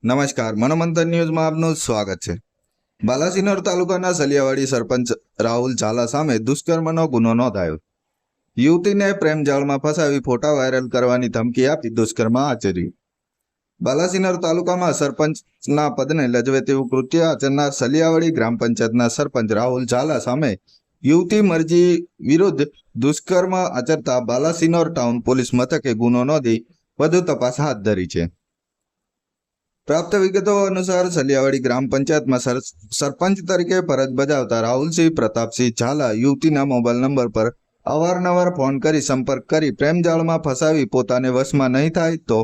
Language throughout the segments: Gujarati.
નમસ્કાર, મનોમંથન ન્યૂઝમાં આપનું સ્વાગત છે। બાલાસિનોર તાલુકાના સલિયાવાડી સરપંચ રાહુલ ઝાલા સામે દુષ્કર્મનો ગુનો નોંધાયો। યુવતીને પ્રેમજાળમાં ફસાવી ફોટા વાયરલ કરવાની ધમકી આપી દુષ્કર્મ આચર્યું। બાલાસિનોર તાલુકામાં સરપંચના પદને લજવે તેવું કૃત્ય આચરનાર સલિયાવાડી ગ્રામ પંચાયતના સરપંચ રાહુલ ઝાલા સામે યુવતી મરજી વિરુદ્ધ દુષ્કર્મ આચરતા બાલાસિનોર ટાઉન પોલીસ મથકે ગુનો નોંધી વધુ તપાસ હાથ ધરી છે। પ્રાપ્ત વિગતો અનુસાર સલિયાવાડી ગ્રામ પંચાયતમાં સરપંચ તરીકે ફરજ બજાવતા રાહુલસિંહ પ્રતાપસિંહ ઝાલા યુવતીના મોબાઈલ નંબર પર અવારનવાર ફોન કરી સંપર્ક કરી પ્રેમજાળમાં ફસાવી પોતાને વશમાં નહીં થાય તો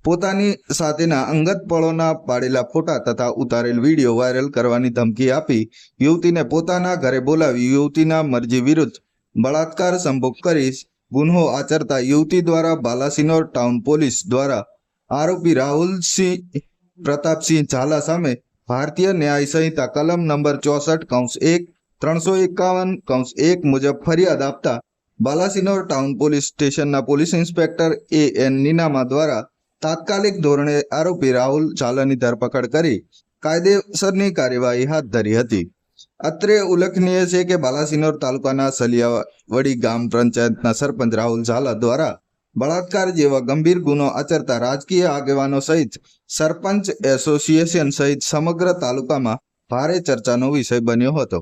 પોતાની સાથેના અંગત પળોના પાડેલા ફોટા તથા ઉતારેલ વિડીયો વાયરલ કરવાની ધમકી આપી યુવતીને પોતાના ઘરે બોલાવી યુવતીના મરજી વિરુદ્ધ બળાત્કાર સંભોગ કરી ગુનો આચરતા યુવતી દ્વારા બાલાસિનોર ટાઉન પોલીસ દ્વારા આરોપી રાહુલસિંહ પ્રતાપસિંહ ઝાલા સામે ભારતીય ન્યાય સંહિતા કલમ નંબર 64(1) 351(1) મુજબ ફરિયાદ આપતા બાલાસિનોર ટાઉન પોલીસ સ્ટેશનના પોલીસ ઇન્સ્પેક્ટર A.N. નીનામા દ્વારા તાત્કાલિક ધોરણે આરોપી રાહુલ ઝાલાની ધરપકડ કરી કાયદેસરની કાર્યવાહી હાથ ધરી હતી। અત્રે ઉલ્લેખનીય છે કે બાલાસિનોર તાલુકાના સલિયાવાડી ગ્રામ પંચાયતના સરપંચ રાહુલ ઝાલા દ્વારા બળાત્કાર જેવા ગંભીર ગુનો આચરતા રાજકીય આગેવાનો સહિત સરપંચ એસોસિએશન સહિત સમગ્ર તાલુકામાં ભારે ચર્ચાનો વિષય બન્યો હતો।